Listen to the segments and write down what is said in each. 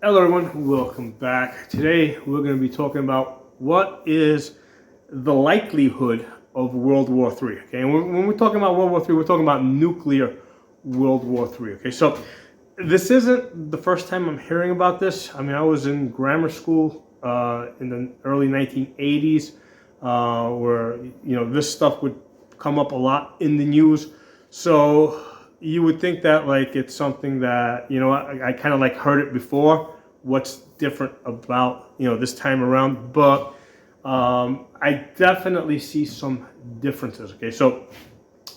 Hello everyone, welcome back. Today we're going to be talking about what is the likelihood of World War III. Okay, and when we're talking about World War III, we're talking about nuclear World War III. Okay, so this isn't the first time I'm hearing about this. I mean, I was in grammar school in the early 1980s, where this stuff would come up a lot in the news. So you would think that like it's something that I kind of like heard it before. What's different about this time around? But I definitely see some differences. Okay, so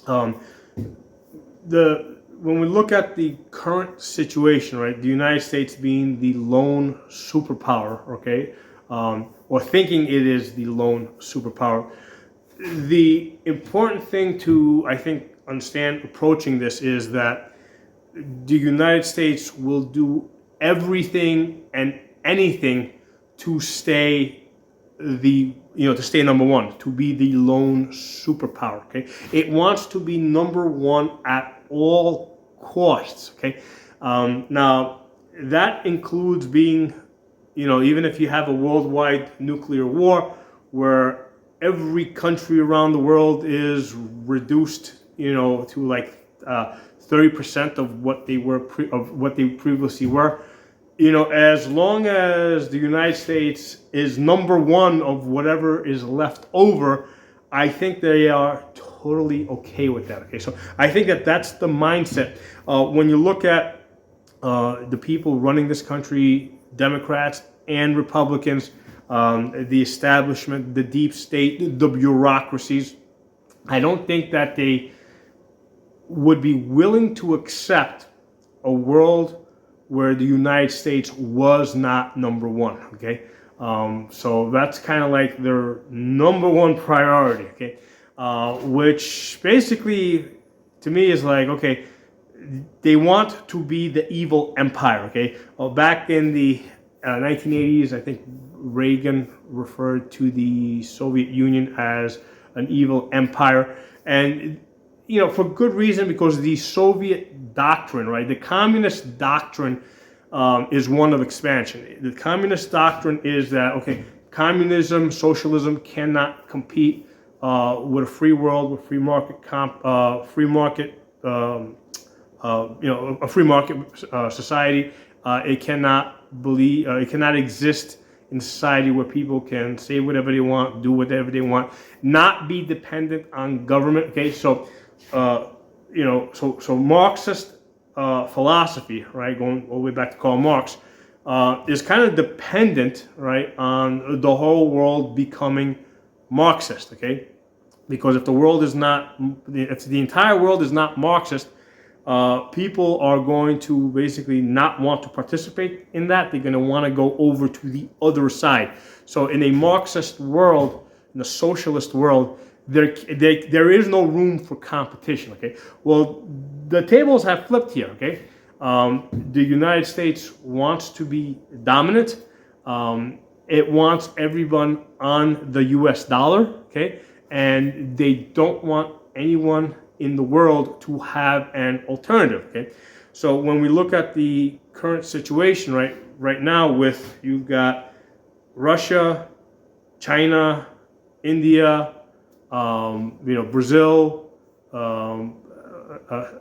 um, the when we look at the current situation, right, the United States being the lone superpower, okay, or thinking it is the lone superpower, the important thing to, I think, understand approaching this is that the United States will do everything and anything to stay to stay number one, to be the lone superpower. Okay, it wants to be number one at all costs. Okay, now that includes being, even if you have a worldwide nuclear war where every country around the world is reduced, to like 30% of what they were of what they previously were. As long as the United States is number one of whatever is left over, I think they are totally okay with that. Okay, so I think that that's the mindset. When you look at the people running this country, Democrats and Republicans, the establishment, the deep state, the bureaucracies, I don't think that they would be willing to accept a world where the United States was not number one. Okay, so that's kind of like their number one priority. Okay, which basically to me is like, okay, they want to be the evil empire. Okay, back in the 1980s, I think Reagan referred to the Soviet Union as an evil empire, and for good reason, because the Soviet doctrine, right, the communist doctrine is one of expansion. The communist doctrine is that, okay, communism, socialism cannot compete with a free world, with a free market society. It cannot exist in a society where people can say whatever they want, do whatever they want, not be dependent on government. Okay, so so Marxist philosophy, right, going all the way back to Karl Marx, is kind of dependent, right, on the whole world becoming Marxist. Okay, because if the entire world is not Marxist, people are going to basically not want to participate in that. They're going to want to go over to the other side. So in a Marxist world, in a socialist world, there is no room for competition. Okay, well, the tables have flipped here. Okay, the United States wants to be dominant. It wants everyone on the U.S. dollar. Okay, and they don't want anyone in the world to have an alternative. Okay, so when we look at the current situation, right now, with you've got Russia, China, India, Brazil,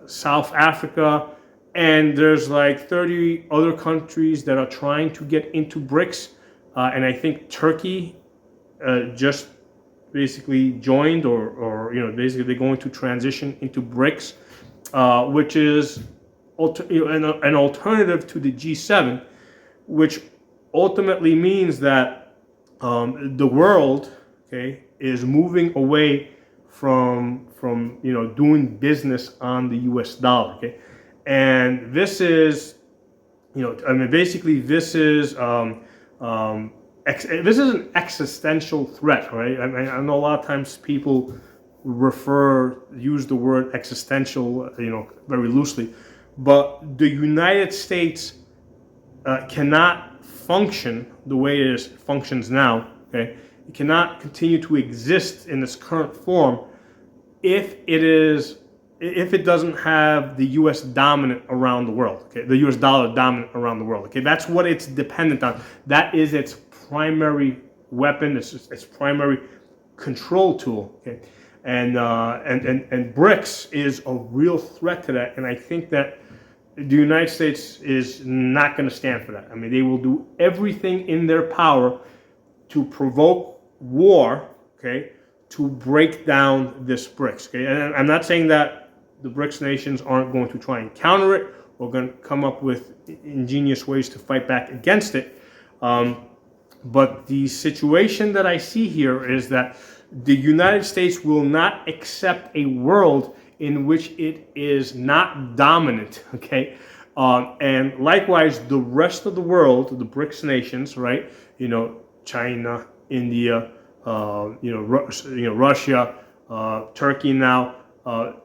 South Africa, and there's like 30 other countries that are trying to get into BRICS, and I think Turkey just basically joined, or basically they're going to transition into BRICS, which is an alternative to the G7, which ultimately means that the world, okay, is moving away from doing business on the U.S. dollar. Okay, and this is basically this is this is an existential threat, right? I mean, I know a lot of times people use the word existential, very loosely, but the United States cannot function the way it functions now. Okay, it cannot continue to exist in its current form if it is if it doesn't have the U.S. dominant around the world, okay, the U.S. dollar dominant around the world, okay, that's what it's dependent on. That is its primary weapon, its primary control tool, okay, and BRICS is a real threat to that, and I think that the United States is not going to stand for that. I mean, they will do everything in their power to provoke war, okay, to break down this BRICS, okay, and I'm not saying that the BRICS nations aren't going to try and counter it or going to come up with ingenious ways to fight back against it. But the situation that I see here is that the United States will not accept a world in which it is not dominant, okay? And likewise, the rest of the world, the BRICS nations, right? You know, China, India, Russia, Turkey now,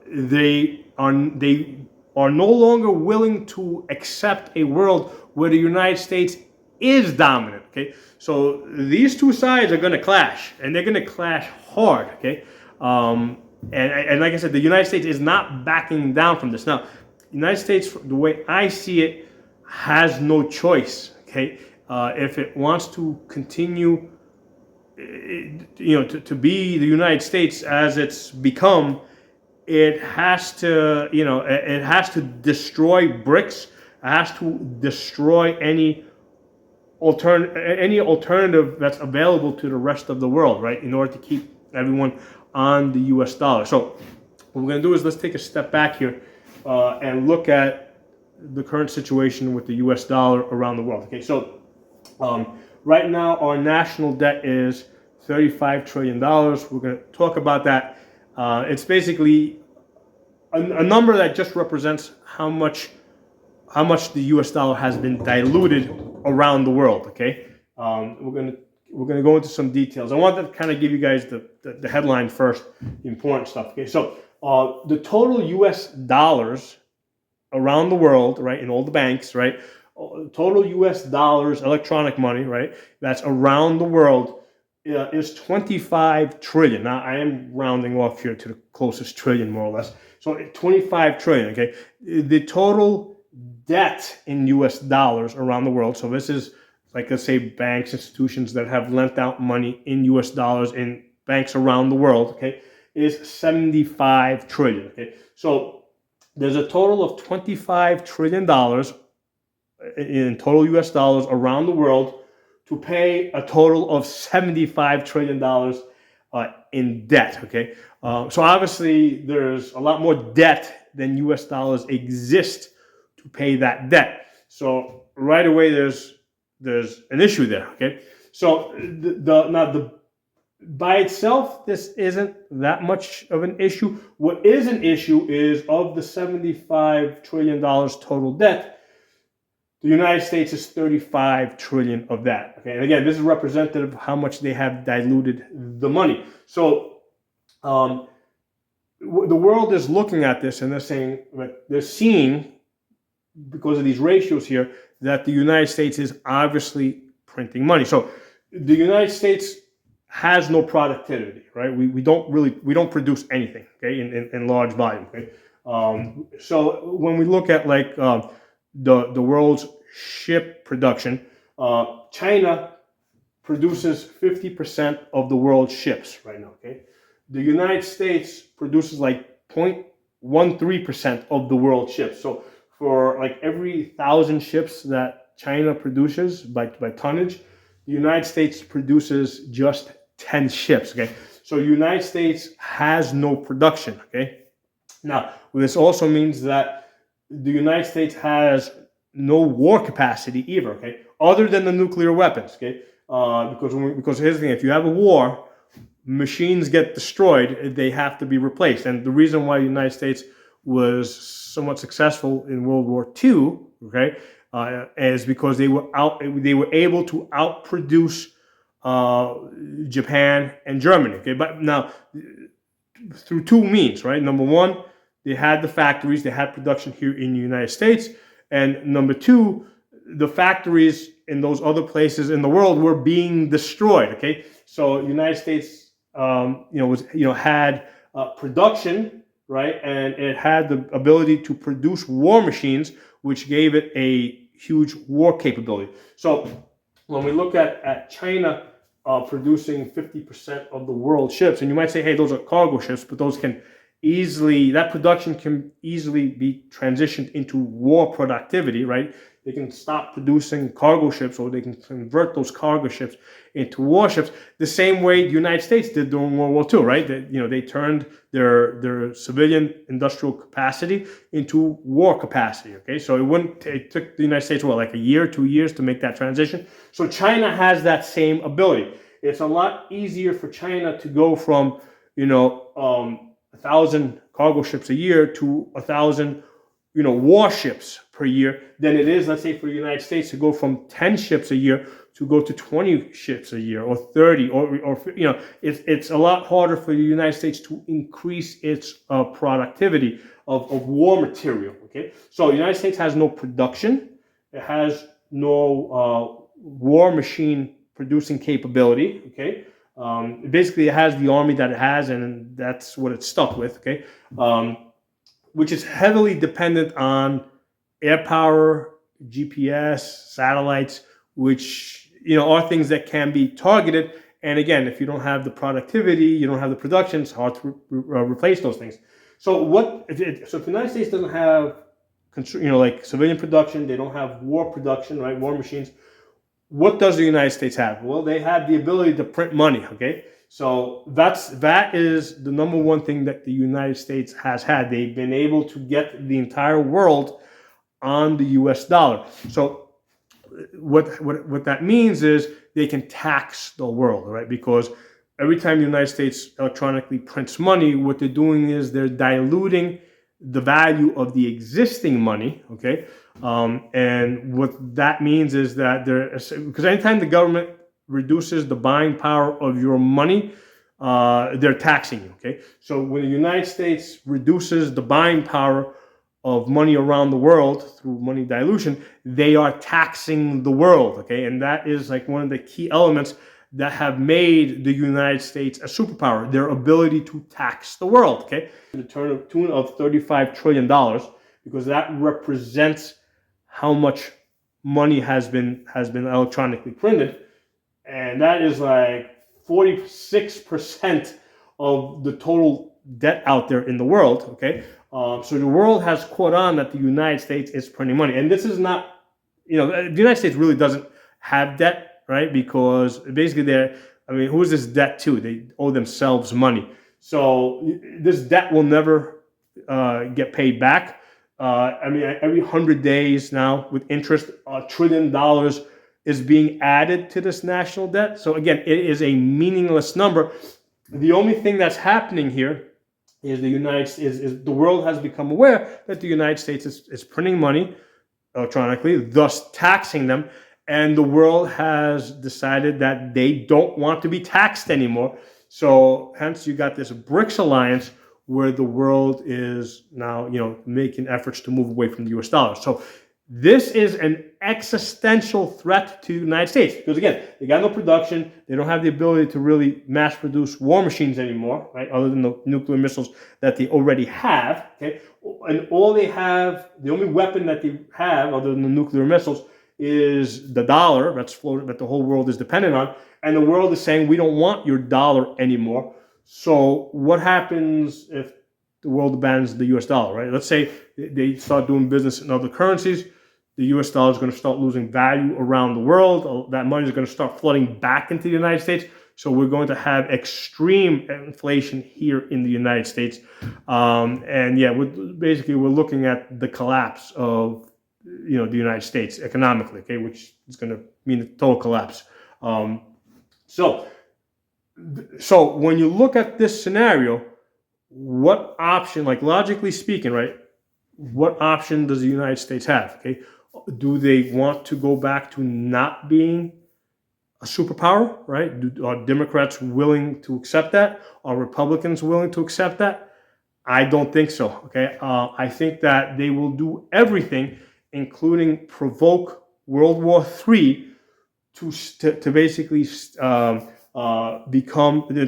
they are no longer willing to accept a world where the United States is dominant. Okay, so these two sides are going to clash, and they're going to clash hard. Okay, and like I said, the United States is not backing down from this. Now, the United States, the way I see it, has no choice. Okay, if it wants to continue, to be the United States as it's become, it has to, it has to destroy BRICS. It has to destroy any alternative that's available to the rest of the world, right? In order to keep everyone on the U.S. dollar. So what we're going to do is let's take a step back here and look at the current situation with the U.S. dollar around the world. Okay, so right now our national debt is $35 trillion. We're going to talk about that. It's basically a number that just represents how much the U.S. dollar has been diluted around the world. Okay, we're gonna go into some details. I want to kind of give you guys the headline first, the important stuff. Okay, so the total U.S. dollars around the world, right, in all the banks, right, total U.S. dollars, electronic money, right, that's around the world is 25 trillion. Now I am rounding off here to the closest trillion, more or less. So 25 trillion. Okay, the total debt in U.S. dollars around the world. So this is, like, let's say banks, institutions that have lent out money in U.S. dollars in banks around the world, okay, is 75 trillion. Okay, so there's a total of $25 trillion in total U.S. dollars around the world to pay a total of $75 trillion in debt. Okay, so obviously there's a lot more debt than U.S. dollars exist to pay that debt. So right away there's an issue there. Okay, so by itself this isn't that much of an issue. What is an issue is, of the $75 trillion total debt, the United States is 35 trillion of that. Okay, and again, this is representative of how much they have diluted the money. So the world is looking at this and they're seeing, because of these ratios here, that the United States is obviously printing money. So the United States has no productivity, right? We don't produce anything, okay, in large volume. Okay, so when we look at the world's ship production, China produces 50% of the world's ships right now. Okay, the United States produces 0.13% of the world's ships. So for every 1,000 ships that China produces by tonnage, the United States produces just 10 ships. Okay, so the United States has no production. Okay, now this also means that the United States has no war capacity either. Okay, other than the nuclear weapons. Okay, because here's the thing: if you have a war, machines get destroyed, they have to be replaced. And the reason why the United States was somewhat successful in World War II, okay, is because they were able to outproduce Japan and Germany. Okay, but now through two means, right? Number one, they had the factories, they had production here in the United States, and number two, the factories in those other places in the world were being destroyed. Okay, so the United States, had production right? And it had the ability to produce war machines, which gave it a huge war capability. So when we look at China producing 50% of the world ships, and you might say, hey, those are cargo ships, but those can easily, that production can easily be transitioned into war productivity, right? They can stop producing cargo ships, or they can convert those cargo ships into warships the same way the United States did during World War II, right? They turned their civilian industrial capacity into war capacity, okay? So it took the United States, like a year, 2 years to make that transition. So China has that same ability. It's a lot easier for China to go from, 1,000 cargo ships a year to 1,000 warships per year than it is, let's say, for the United States to go from 10 ships a year to go to 20 ships a year, or 30, or it's a lot harder for the United States to increase its productivity of war material. Okay, so the United States has no production, it has no war machine producing capability. Okay, basically it has the army that it has, and that's what it's stuck with. Okay. Which is heavily dependent on air power, GPS, satellites, which are things that can be targeted. And again, if you don't have the productivity, you don't have the production, it's hard to replace those things. So if the United States doesn't have like civilian production, they don't have war production, right? War machines. What does the United States have? Well, they have the ability to print money. Okay. So that is the number one thing that the United States has had. They've been able to get the entire world on the US dollar. So what that means is they can tax the world, right? Because every time the United States electronically prints money, what they're doing is they're diluting the value of the existing money, okay? And what that means is that because anytime the government reduces the buying power of your money, they're taxing you, okay? So when the United States reduces the buying power of money around the world through money dilution, they are taxing the world, okay? And that is like one of the key elements that have made the United States a superpower, their ability to tax the world, okay? To the tune of $35 trillion, because that represents how much money has been electronically printed. And that is like 46% of the total debt out there in the world, okay? So the world has caught on that the United States is printing money. And this is not, the United States really doesn't have debt, right? Because basically who is this debt to? They owe themselves money. So this debt will never get paid back. Every 100 days now with interest, $1 trillion is being added to this national debt. So again, it is a meaningless number. The only thing that's happening here is the world has become aware that the United States is printing money electronically, thus taxing them, and the world has decided that they don't want to be taxed anymore. So hence you got this BRICS alliance where the world is now, making efforts to move away from the US dollar. So this is an existential threat to the United States because, again, they got no production. They don't have the ability to really mass produce war machines anymore, right? Other than the nuclear missiles that they already have, okay? And the only weapon that they have other than the nuclear missiles is the dollar that's floating, that the whole world is dependent on. And the world is saying, we don't want your dollar anymore. So what happens if the world abandons the US dollar, right? Let's say they start doing business in other currencies. The US dollar is going to start losing value around the world. That money is going to start flooding back into the United States. So we're going to have extreme inflation here in the United States. We're looking at the collapse of the United States economically, okay, which is going to mean a total collapse. So when you look at this scenario, what option, like logically speaking, right? What option does the United States have? Okay, do they want to go back to not being a superpower, right? Are Democrats willing to accept that? Are Republicans willing to accept that? I don't think so. Okay, I think that they will do everything, including provoke World War III, to basically to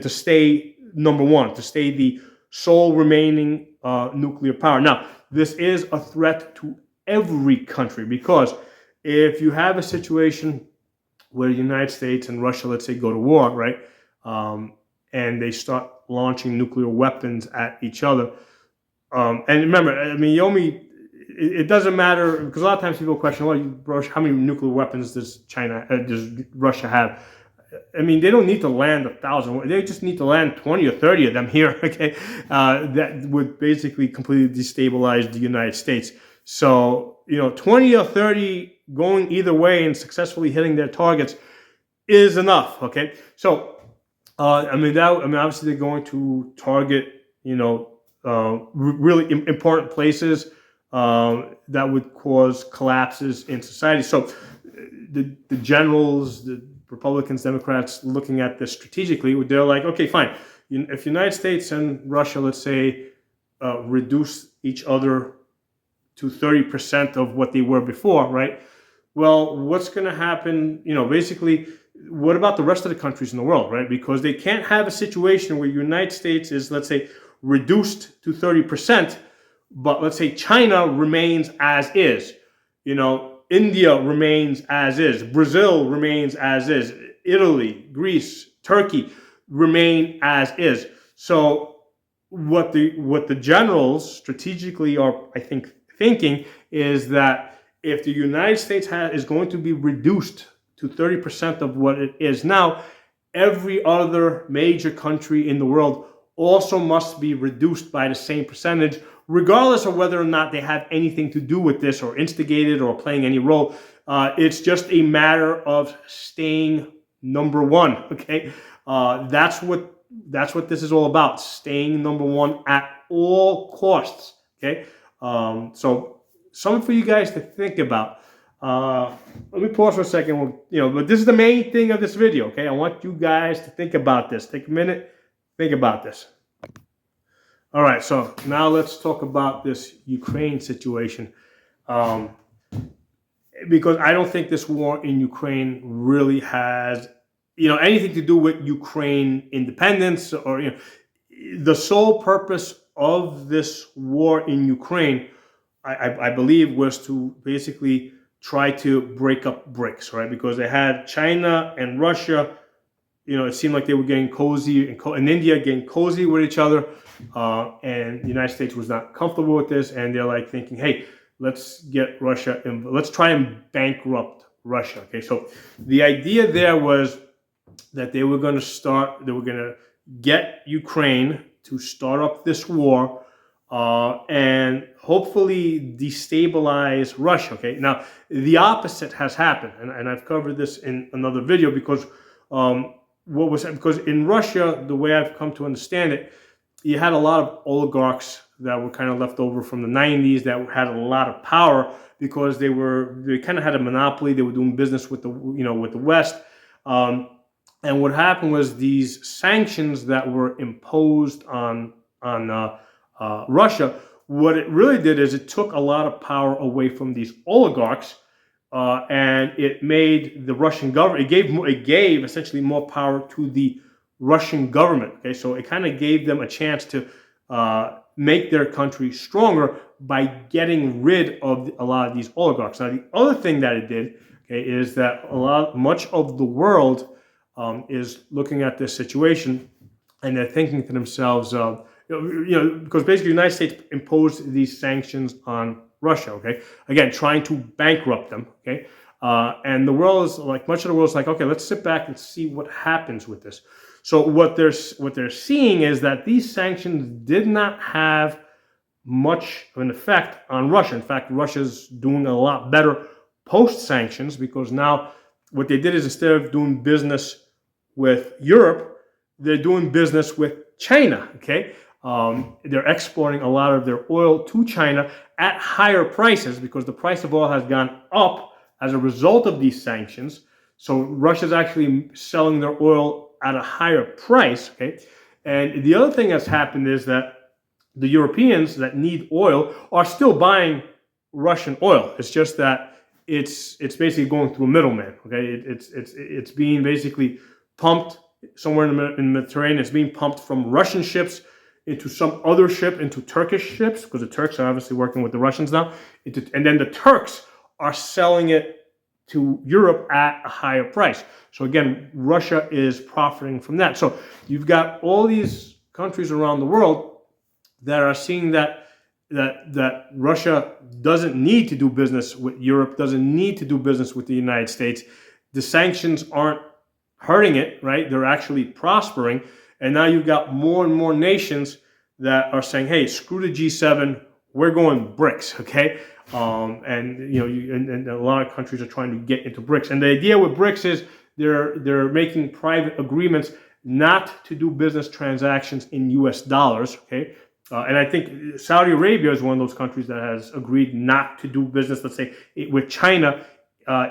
stay number one, to stay the sole remaining nuclear power. Now, this is a threat to every country, because if you have a situation where the United States and Russia, let's say, go to war, right, and they start launching nuclear weapons at each other, and remember, I mean, it doesn't matter, because a lot of times people question, well, how many nuclear weapons does Russia have? I mean, they don't need to land 1,000. They just need to land 20 or 30 of them here, okay? That would basically completely destabilize the United States. So, 20 or 30 going either way and successfully hitting their targets is enough, okay? So, obviously they're going to target, really important places that would cause collapses in society. So, the generals, the Republicans, Democrats, looking at this strategically, they're like, okay, fine. If the United States and Russia, let's say, reduce each other to 30% of what they were before, right? Well, what's going to happen? Basically, what about the rest of the countries in the world, right? Because they can't have a situation where the United States is, let's say, reduced to 30%, but let's say China remains as is. India remains as is. Brazil remains as is. Italy, Greece, Turkey remain as is. So what the generals strategically are, I think, thinking is that if the United States is going to be reduced to 30% of what it is now, every other major country in the world also must be reduced by the same percentage, regardless of whether or not they have anything to do with this or instigated or playing any role. It's just a matter of staying number one, okay? That's what this is all about, staying number one at all costs, okay? So something for you guys to think about. Let me pause for a second. But this is the main thing of this video, okay? I want you guys to think about this. Take a minute, think about this. All right, so now let's talk about this Ukraine situation. Because I don't think this war in Ukraine really has, anything to do with Ukraine independence, or, the sole purpose of this war in Ukraine, I believe, was to basically try to break up BRICS, right? Because they had China and Russia, it seemed like they were getting cozy, and India getting cozy with each other, and the United States was not comfortable with this, and they're like thinking, hey, let's get Russia in, let's try and bankrupt Russia, okay? So the idea there was that they were going to get Ukraine to start up this war, and hopefully destabilize Russia, okay? Now, the opposite has happened, and I've covered this in another video, because because in Russia, the way I've come to understand it, you had a lot of oligarchs that were kind of left over from the 90s that had a lot of power, because they kind of had a monopoly. They were doing business with the West. And what happened was these sanctions that were imposed on Russia, what it really did is it took a lot of power away from these oligarchs, and it made the Russian government, it gave essentially more power to the Russian government. Okay, so it kind of gave them a chance to make their country stronger by getting rid of a lot of these oligarchs. Now, the other thing that it did, okay, is that much of the world is looking at this situation, and they're thinking to themselves, because basically the United States imposed these sanctions on Russia, okay? Again, trying to bankrupt them, okay? And the world is like, much of the world is like, okay, let's sit back and see what happens with this. So what they're seeing is that these sanctions did not have much of an effect on Russia. In fact, Russia's doing a lot better post-sanctions, because now what they did is, instead of doing business with Europe, they're doing business with China, okay? They're exporting a lot of their oil to China at higher prices, because the price of oil has gone up as a result of these sanctions. So Russia's actually selling their oil at a higher price, okay? And the other thing that's happened is that the Europeans that need oil are still buying Russian oil. It's just that it's basically going through a middleman, okay? It's being basically pumped somewhere in the Mediterranean. It's being pumped from Russian ships into some other ship, into Turkish ships, because the Turks are obviously working with the Russians now, and then the Turks are selling it to Europe at a higher price. So again, Russia is profiting from that. So you've got all these countries around the world that are seeing that Russia doesn't need to do business with Europe, doesn't need to do business with the United States. The sanctions aren't hurting it, right? They're actually prospering. And now you've got more and more nations that are saying, hey, screw the G7, we're going BRICS, okay? And you know, and a lot of countries are trying to get into BRICS. And the idea with BRICS is they're making private agreements not to do business transactions in US dollars, okay? And I think Saudi Arabia is one of those countries that has agreed not to do business, let's say, with China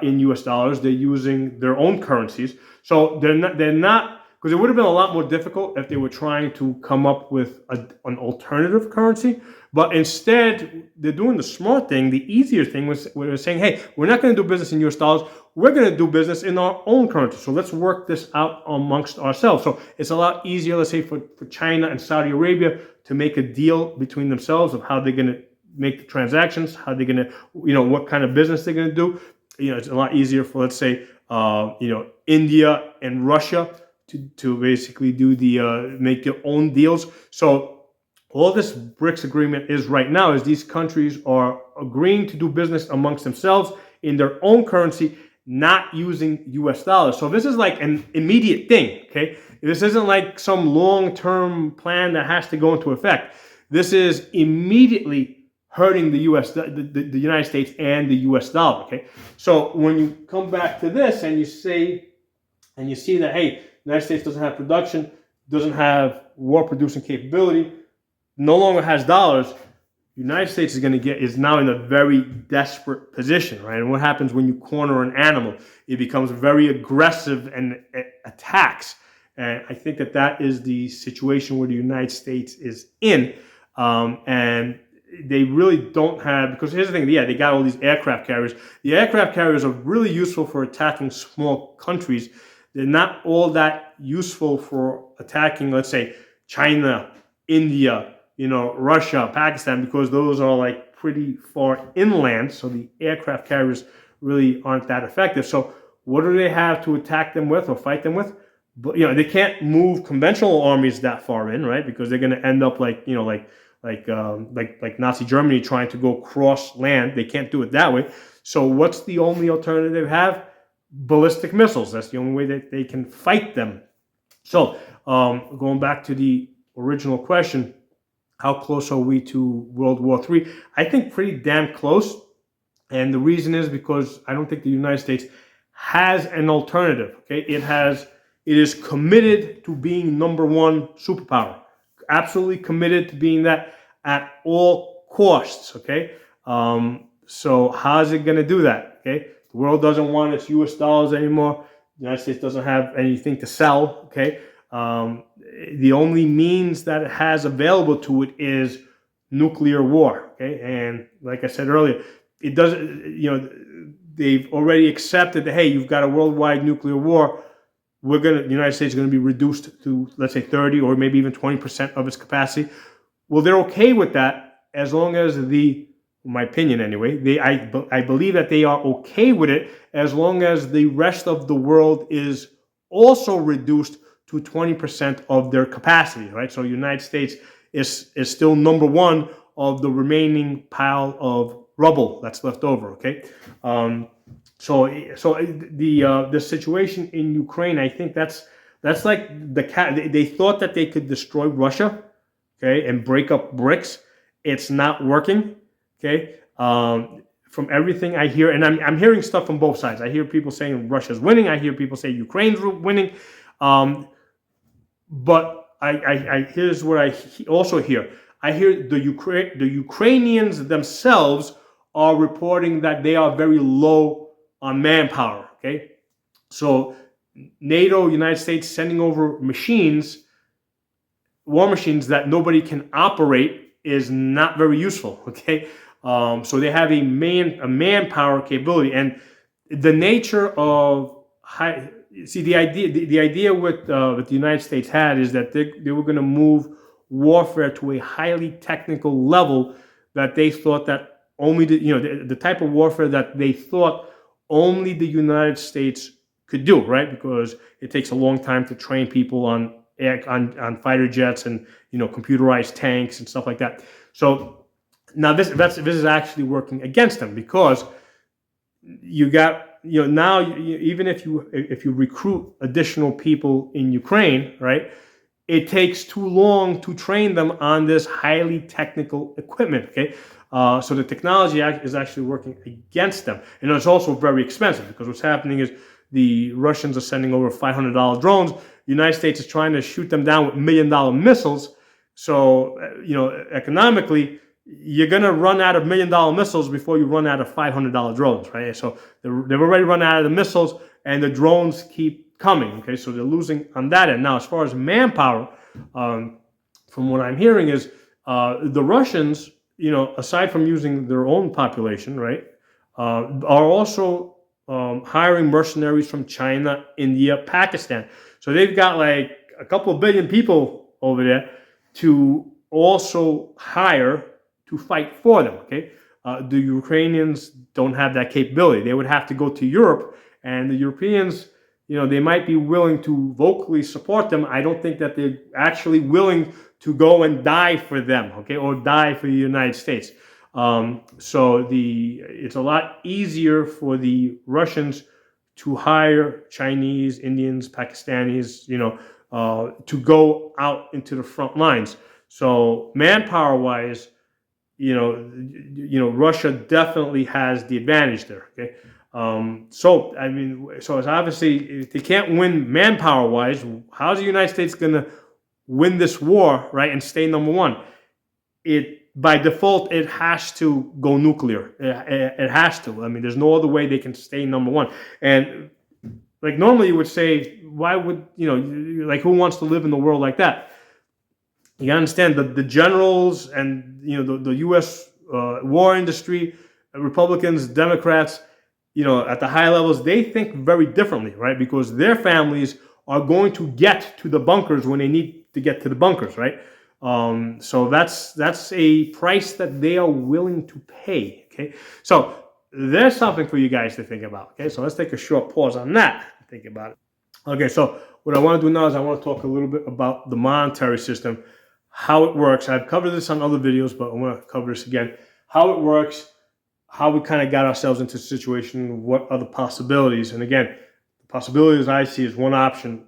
in US dollars. They're using their own currencies. So they're not, because it would have been a lot more difficult if they were trying to come up with an alternative currency. But instead, they're doing the smart thing. The easier thing was saying, hey, we're not going to do business in US dollars. We're going to do business in our own currency. So let's work this out amongst ourselves. So it's a lot easier, let's say, for China and Saudi Arabia to make a deal between themselves of how they're going to make the transactions, how they're going to, you know, what kind of business they're going to do. You know, it's a lot easier for, let's say, you know, India and Russia to basically do make their own deals. So all this BRICS agreement is right now is these countries are agreeing to do business amongst themselves in their own currency, not using US dollars. So this is like an immediate thing, okay? This isn't like some long-term plan that has to go into effect. This is immediately hurting the the United States and the US dollar, okay? So when you come back to this and you see that, hey, the United States doesn't have production, doesn't have war-producing capability, no longer has dollars, the United States is now in a very desperate position, right? And what happens when you corner an animal? It becomes very aggressive and attacks. And I think that is the situation where the United States is in. And they really don't have, because here's the thing, yeah, they got all these aircraft carriers. The aircraft carriers are really useful for attacking small countries. They're not all that useful for attacking, let's say, China, India, you know, Russia, Pakistan, because those are like pretty far inland. So the aircraft carriers really aren't that effective. So what do they have to attack them with or fight them with? But, you know, they can't move conventional armies that far in, right? Because they're going to end up like, you know, like Nazi Germany trying to go cross land. They can't do it that way. So what's the only alternative they have? Ballistic missiles. That's the only way that they can fight them. So going back to the original question, how close are we to World War III? I think pretty damn close. And the reason is because I don't think the United States has an alternative. Okay, it is committed to being number one superpower. Absolutely committed to being that at all costs. Okay, so how is it going to do that? Okay, the world doesn't want its U.S. dollars anymore. The United States doesn't have anything to sell. Okay. The only means that it has available to it is nuclear war. Okay, and like I said earlier, it doesn't. You know, they've already accepted that, hey, you've got a worldwide nuclear war. The United States is going to be reduced to, let's say, 30 or maybe even 20% of its capacity. Well, they're okay with that as long as in my opinion anyway, I believe that they are okay with it as long as the rest of the world is also reduced to 20% of their capacity, right? So the United States is still number one of the remaining pile of rubble that's left over, okay? So the situation in Ukraine, I think that's like they thought that they could destroy Russia, okay, and break up BRICS. It's not working, okay? From everything I hear, and I'm hearing stuff from both sides. I hear people saying Russia's winning. I hear people say Ukraine's winning. But here's what I also hear. I hear the Ukrainians themselves are reporting that they are very low on manpower. Okay, so NATO, United States sending over war machines that nobody can operate is not very useful. Okay, so they have a manpower capability, and the nature of the idea with the United States had is that they were going to move warfare to a highly technical level that they thought that only the type of warfare that they thought only the United States could do, right? Because it takes a long time to train people on fighter jets and computerized tanks and stuff like that. So now this is actually working against them, because you got now even if you recruit additional people in Ukraine, right? It takes too long to train them on this highly technical equipment. Okay, so the technology is actually working against them, and it's also very expensive, because what's happening is the Russians are sending over $500 drones. The United States is trying to shoot them down with $1 million missiles. So economically, you're gonna run out of $1 million missiles before you run out of $500 drones, right? So they've already run out of the missiles, and the drones keep coming. Okay, so they're losing on that end. Now, as far as manpower, from what I'm hearing is the Russians, aside from using their own population, right, are also hiring mercenaries from China, India, Pakistan. So they've got like a couple of billion people over there to also hire to fight for them. Okay, the Ukrainians don't have that capability. They would have to go to Europe, and the Europeans, they might be willing to vocally support them. I don't think that they're actually willing to go and die for them, okay, or die for the United States. So it's a lot easier for the Russians to hire Chinese, Indians, Pakistanis, to go out into the front lines. So manpower-wise, Russia definitely has the advantage there. Okay, so it's obviously, if they can't win manpower-wise, how's the United States going to win this war, right, and stay number one? By default, it has to go nuclear. It has to. There's no other way they can stay number one. And like normally you would say, why would like, who wants to live in the world like that? You understand the generals and the U.S. War industry, Republicans, Democrats, at the high levels, they think very differently, right? Because their families are going to get to the bunkers when they need to get to the bunkers, right? So that's a price that they are willing to pay. Okay, so there's something for you guys to think about. Okay, so let's take a short pause on that and think about it. Okay, so what I want to do now is I want to talk a little bit about the monetary system, how it works. I've covered this on other videos, but I want to cover this again. How it works, how we kind of got ourselves into this situation, what are the possibilities. And again, the possibilities I see is one option,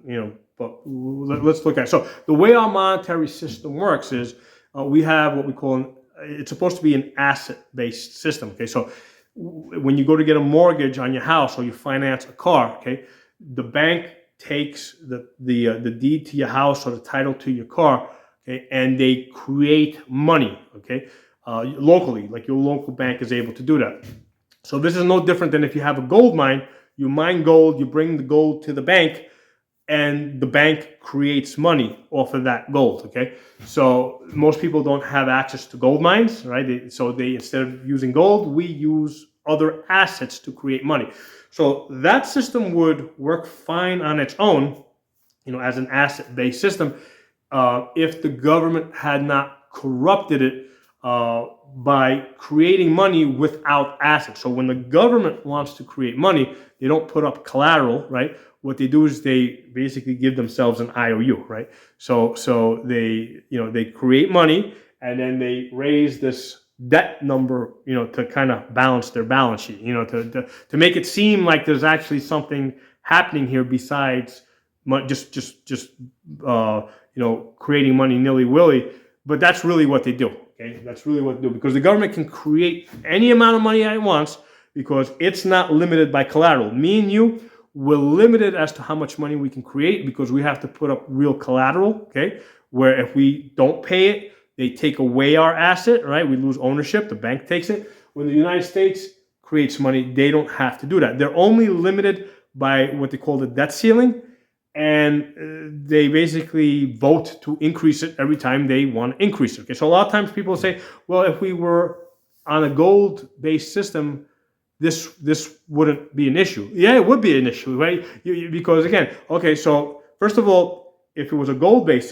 but let's look at it. So the way our monetary system works is we have what we call, it's supposed to be an asset-based system. Okay, so when you go to get a mortgage on your house or you finance a car, okay, the bank takes the deed to your house or the title to your car, okay, and they create money, okay, locally, like your local bank is able to do that. So this is no different than if you have a gold mine. You mine gold, you bring the gold to the bank, and the bank creates money off of that gold. Okay, so most people don't have access to gold mines, right? So instead of using gold, we use other assets to create money. So that system would work fine on its own, as an asset-based system, if the government had not corrupted it by creating money without assets. So when the government wants to create money, they don't put up collateral, right? What they do is they basically give themselves an IOU, right? So they create money, and then they raise this debt number, to kind of balance their balance sheet, to make it seem like there's actually something happening here besides just creating money nilly-willy. But that's really what they do. Okay, that's really what they do, because the government can create any amount of money it wants, because it's not limited by collateral. Me and you, we're limited as to how much money we can create, because we have to put up real collateral, okay? Where if we don't pay it, they take away our asset, right? We lose ownership, the bank takes it. When the United States creates money, they don't have to do that. They're only limited by what they call the debt ceiling, and they basically vote to increase it every time they want to increase it. Okay, so a lot of times people say, well, if we were on a gold-based system, this wouldn't be an issue. Yeah, it would be an issue, right? Because again, okay, so first of all, if it was a gold-based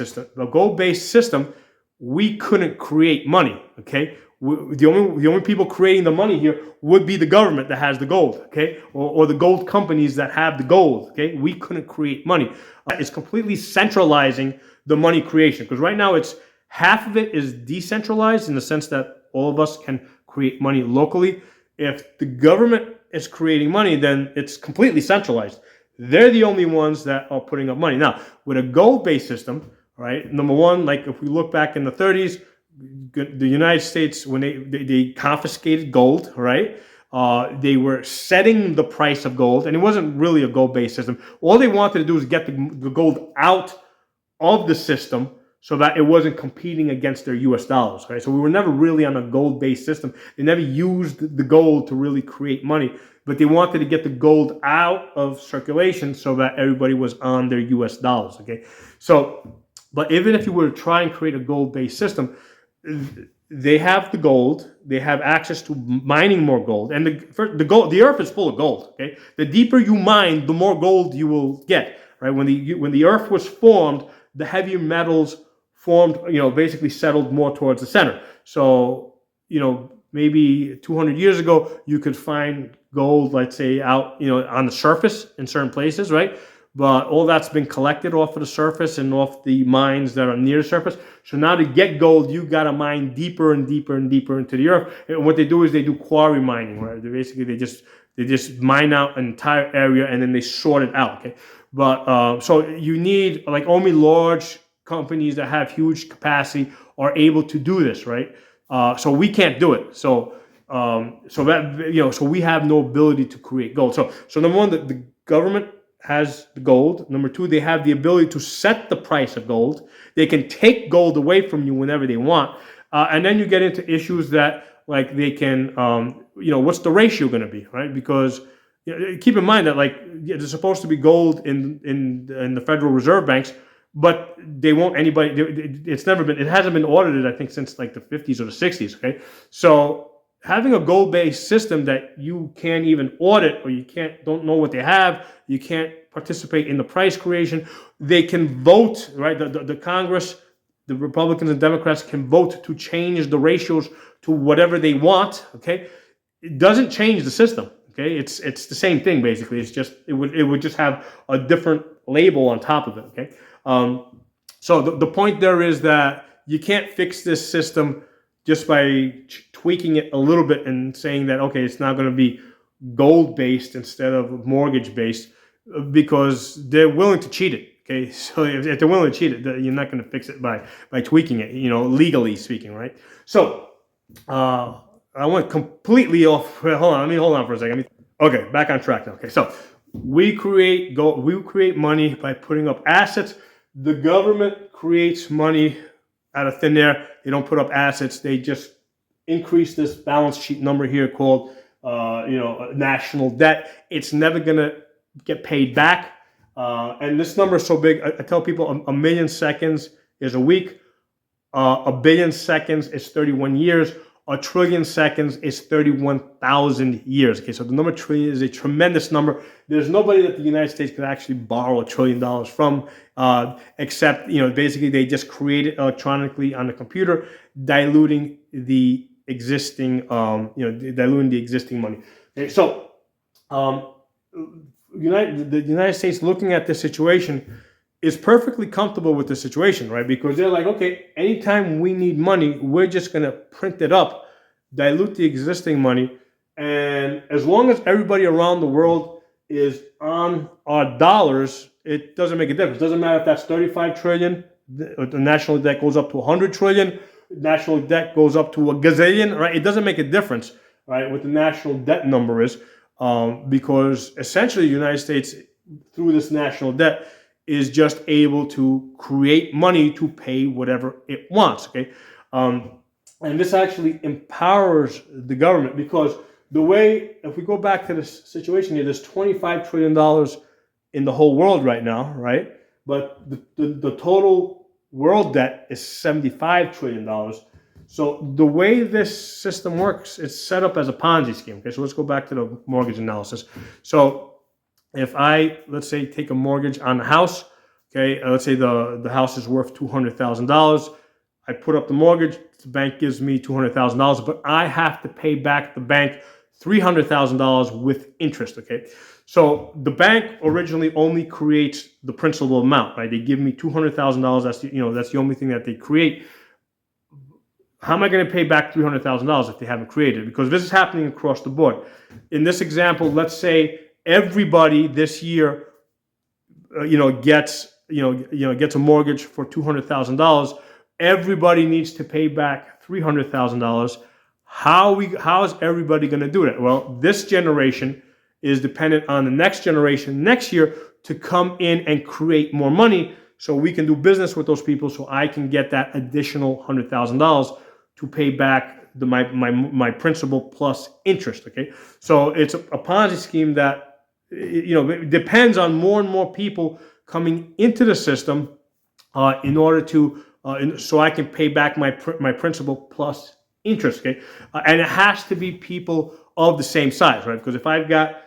system, we couldn't create money. Okay, the only people creating the money here would be the government that has the gold. Okay, or the gold companies that have the gold. Okay, we couldn't create money. It's completely centralizing the money creation, because right now it's half of it is decentralized in the sense that all of us can create money locally. If the government is creating money, then it's completely centralized. They're the only ones that are putting up money. Now, with a gold-based system, right? Number one, like if we look back in the 30s, the United States, when they confiscated gold, right? They were setting the price of gold, and it wasn't really a gold-based system. All they wanted to do was get the gold out of the system so that it wasn't competing against their US dollars, right? So we were never really on a gold-based system. They never used the gold to really create money, but they wanted to get the gold out of circulation so that everybody was on their US dollars, okay? So, but even if you were to try and create a gold-based system, they have the gold, they have access to mining more gold, and the earth is full of gold, okay? The deeper you mine, the more gold you will get, right? When the earth was formed, the heavier metals formed, basically settled more towards the center. So, maybe 200 years ago, you could find gold, let's say, out, on the surface in certain places, right? But all that's been collected off of the surface and off the mines that are near the surface. So now to get gold, you got to mine deeper and deeper and deeper into the earth. And what they do is they do quarry mining, right? They just mine out an entire area and then they sort it out, okay? But so you need, like, only large companies that have huge capacity are able to do this, right? So we can't do it. So we have no ability to create gold. So number one, the government has the gold. Number two, they have the ability to set the price of gold. They can take gold away from you whenever they want. And then you get into issues that, like, they can, what's the ratio going to be, right? Because keep in mind that, like, there's supposed to be gold in the Federal Reserve banks, but they won't anybody. It hasn't been audited, I think, since like the 50s or the 60s. Okay, so having a gold-based system that you can't even audit, or don't know what they have, you can't participate in the price creation. They can vote, right? The Congress, the Republicans and Democrats can vote to change the ratios to whatever they want. Okay, it doesn't change the system. Okay, it's the same thing basically. It's just it would just have a different label on top of it. Okay, so the point there is that you can't fix this system just by tweaking it a little bit and saying that, okay, it's not going to be gold-based instead of mortgage-based, because they're willing to cheat it. Okay, so if they're willing to cheat it, you're not going to fix it by tweaking it, legally speaking, right? So I went completely off. Hold on for a second. Okay, back on track now. Okay, so we create money by putting up assets. The government creates money out of thin air. They don't put up assets. They just increase this balance sheet number here called, national debt. It's never gonna get paid back. And this number is so big. I tell people a million seconds is a week. A billion seconds is 31 years. A trillion seconds is 31,000 years. Okay, so the number trillion is a tremendous number. There's nobody that the United States could actually borrow $1 trillion from, except, basically they just create it electronically on the computer, diluting the existing, money. Okay, so the United States, looking at this situation, is perfectly comfortable with the situation, right? Because they're like, okay, anytime we need money, we're just going to print it up, dilute the existing money, and as long as everybody around the world is on our dollars, it doesn't make a difference. It doesn't matter if that's 35 trillion, the national debt goes up to 100 trillion, national debt goes up to a gazillion, right? It doesn't make a difference, right, what the national debt number is, because essentially the United States, through this national debt, is just able to create money to pay whatever it wants, okay? And this actually empowers the government, because the way, if we go back to this situation here, there's $25 trillion in the whole world right now, right? But the total world debt is $75 trillion. So the way this system works, it's set up as a Ponzi scheme, okay? So let's go back to the mortgage analysis. So if I, let's say, take a mortgage on the house, okay, let's say the house is worth $200,000. I put up the mortgage, the bank gives me $200,000, but I have to pay back the bank $300,000 with interest, okay? So the bank originally only creates the principal amount, right? They give me $200,000. That's the only thing that they create. How am I going to pay back $300,000 if they haven't created it? Because this is happening across the board. In this example, let's say everybody this year, gets a mortgage for $200,000. Everybody needs to pay back $300,000. How is everybody going to do that? Well, this generation is dependent on the next generation next year to come in and create more money, so we can do business with those people, so I can get that additional $100,000 to pay back my principal plus interest. Okay, so it's a Ponzi scheme that it depends on more and more people coming into the system in order to so I can pay back my principal plus interest. Okay, and it has to be people of the same size, right? Because if I've got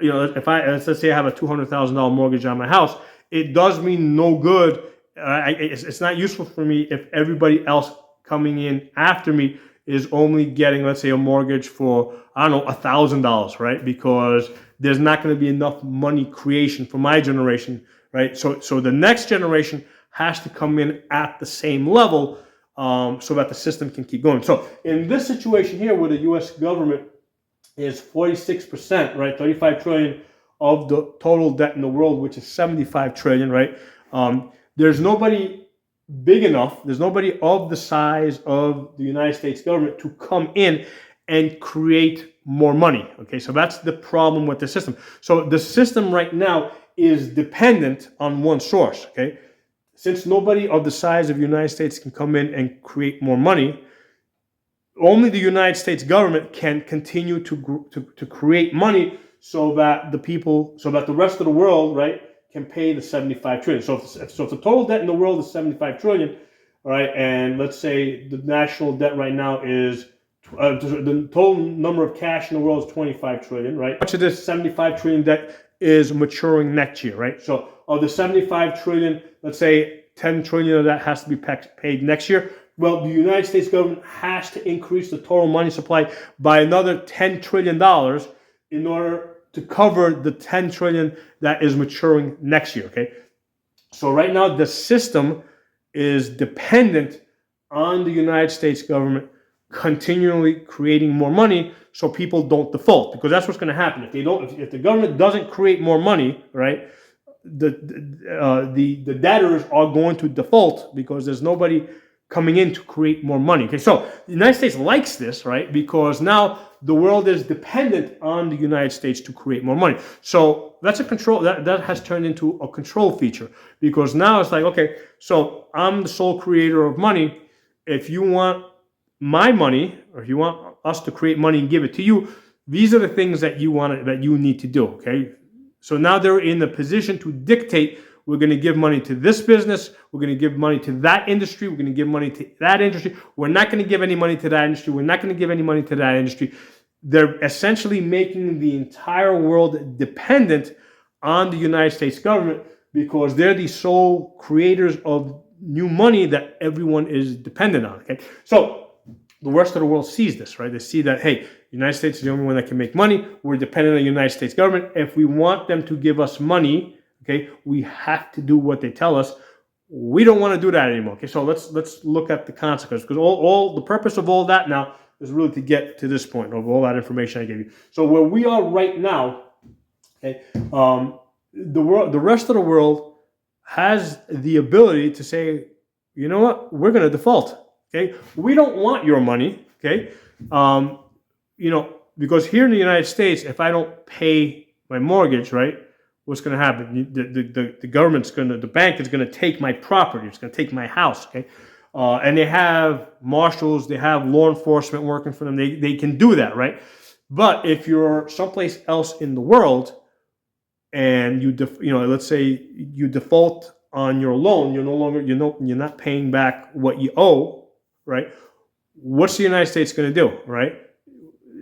let's say I have a $200,000 mortgage on my house, it does me no good. It's not useful for me if everybody else coming in after me is only getting, let's say, a mortgage for, I don't know, $1,000, right? Because there's not going to be enough money creation for my generation, right? So the next generation has to come in at the same level so that the system can keep going. So in this situation here, where the U.S. government is 46%, right, 35 trillion of the total debt in the world, which is 75 trillion, right? There's nobody big enough, there's nobody of the size of the United States government to come in and create more money. Okay, so that's the problem with the system. So the system right now is dependent on one source. Okay, since nobody of the size of the United States can come in and create more money, only the United States government can continue to create money so that the rest of the world, right, can pay the 75 trillion. So if the total debt in the world is 75 trillion, all right, and let's say the national debt right now is, the total number of cash in the world is 25 trillion, right? Much of this 75 trillion debt is maturing next year, right? So of the 75 trillion, let's say 10 trillion of that has to be paid next year. Well, the United States government has to increase the total money supply by another $10 trillion in order to cover the 10 trillion that is maturing next year, okay? So right now, the system is dependent on the United States government continually creating more money so people don't default, because that's what's going to happen. If the government doesn't create more money, right, the debtors are going to default because there's nobody coming in to create more money. Okay, so the United States likes this, right? Because now the world is dependent on the United States to create more money. So that's a control that has turned into a control feature, because now it's like, okay, so I'm the sole creator of money. If you want my money, or if you want us to create money and give it to you, these are the things that you need to do. Okay, so now they're in the position to dictate. We're going to give money to this business. We're going to give money to that industry. We're going to give money to that industry. We're not going to give any money to that industry. We're not going to give any money to that industry. They're essentially making the entire world dependent on the United States government, because they're the sole creators of new money that everyone is dependent on. Okay, so the rest of the world sees this, right? They see that, hey, the United States is the only one that can make money. We're dependent on the United States government. If we want them to give us money, okay, we have to do what they tell us. We don't want to do that anymore. Okay, so let's look at the consequences, because all the purpose of all that now is really to get to this point of all that information I gave you. So where we are right now, okay, the rest of the world has the ability to say, you know what, we're going to default. Okay, we don't want your money. Okay, because here in the United States, if I don't pay my mortgage, right, what's going to happen? The bank is going to take my property. It's going to take my house. Okay, and they have marshals, they have law enforcement working for them. They can do that, right? But if you're someplace else in the world and let's say you default on your loan, you're not paying back what you owe, right? What's the United States going to do, right?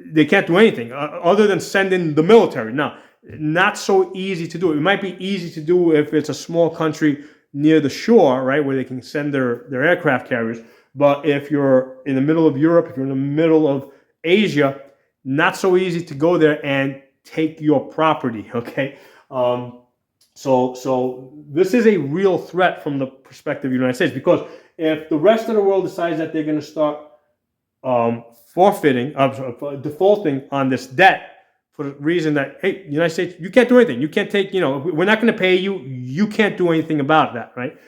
They can't do anything other than send in the military. Now, not so easy to do. It might be easy to do if it's a small country near the shore, right, where they can send their aircraft carriers. But if you're in the middle of Europe, if you're in the middle of Asia, not so easy to go there and take your property. Okay, so this is a real threat from the perspective of the United States, because if the rest of the world decides that they're going to start defaulting on this debt for the reason that, hey, the United States, you can't do anything. You can't take, we're not going to pay you. You can't do anything about that, right?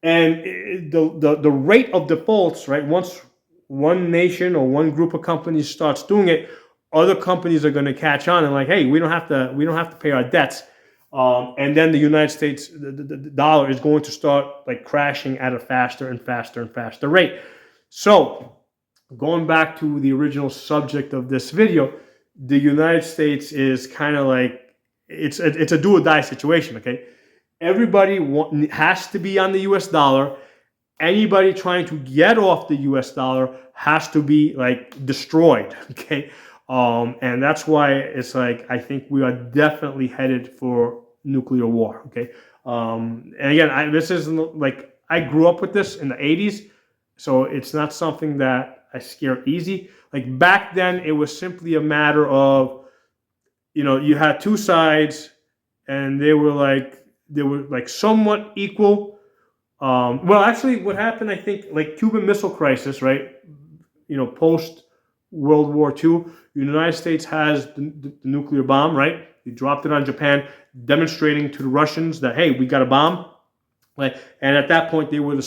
And the rate of defaults, right? Once one nation or one group of companies starts doing it, other companies are going to catch on and like, hey, we don't have to pay our debts. And then the United States, the dollar is going to start like crashing at a faster and faster and faster rate. So going back to the original subject of this video, the United States is kind of like, it's a do or die situation, okay? Everybody has to be on the US dollar. Anybody trying to get off the US dollar has to be like destroyed, okay? And that's why it's like, I think we are definitely headed for nuclear war, okay? And again, this isn't like, I grew up with this in the 80s, so it's not something that I scare easy. Like back then, it was simply a matter of, you had two sides and they were like somewhat equal. Well, actually what happened, I think, like Cuban Missile Crisis, right? Post World War II, the United States has the nuclear bomb, right? They dropped it on Japan, demonstrating to the Russians that, hey, we got a bomb. Right? And at that point, they were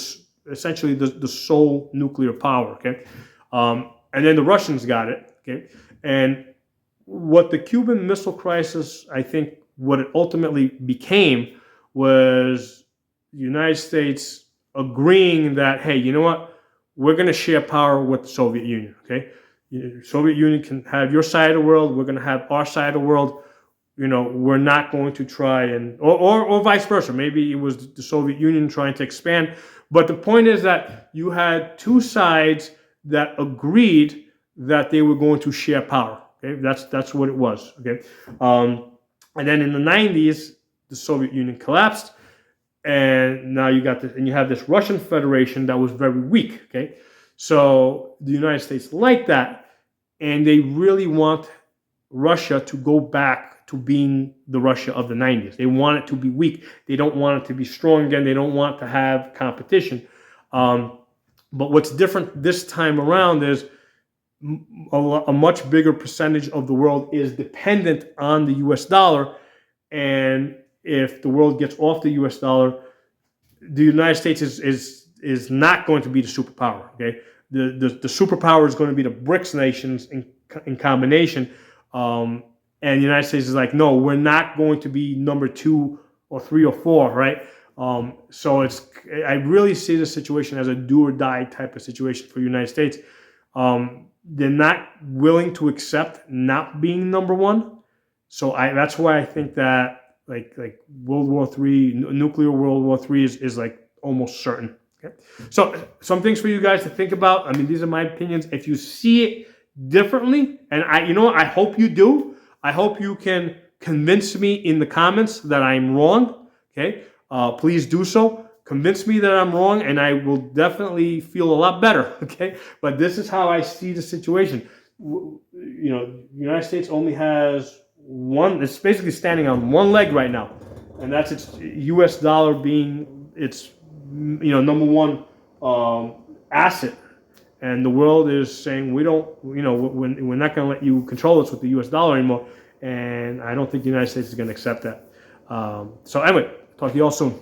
essentially the sole nuclear power, okay? And then the Russians got it, okay? And what the Cuban Missile Crisis, I think, what it ultimately became was the United States agreeing that, hey, you know what? We're going to share power with the Soviet Union, okay? The Soviet Union can have your side of the world. We're going to have our side of the world. We're not going to try or vice versa. Maybe it was the Soviet Union trying to expand. But the point is that you had two sides that agreed that they were going to share power. Okay, that's what it was. Okay, and then in the 90s, the Soviet Union collapsed, and now you have this Russian Federation that was very weak. Okay, so the United States liked that, and they really want Russia to go back to being the Russia of the 90s. They want it to be weak. They don't want it to be strong again. They don't want to have competition. But what's different this time around is a much bigger percentage of the world is dependent on the US dollar. And if the world gets off the US dollar, the United States is not going to be the superpower. Okay, the superpower is going to be the BRICS nations in combination. And the United States is like, no, we're not going to be number 2 or 3 or 4, right? So I really see the situation as a do or die type of situation for the United States. They're not willing to accept not being number 1. So that's why I think that like World War III, nuclear World War III is like almost certain. Okay, so some things for you guys to think about. I mean, these are my opinions. If you see it differently, and I hope you do. I hope you can convince me in the comments that I'm wrong. Okay, please do so. Convince me that I'm wrong, and I will definitely feel a lot better. Okay, but this is how I see the situation. The United States only has one. It's basically standing on one leg right now, and that's its U.S. dollar being its number one asset. And the world is saying we're not going to let you control us with the U.S. dollar anymore. And I don't think the United States is going to accept that. So anyway, talk to you all soon.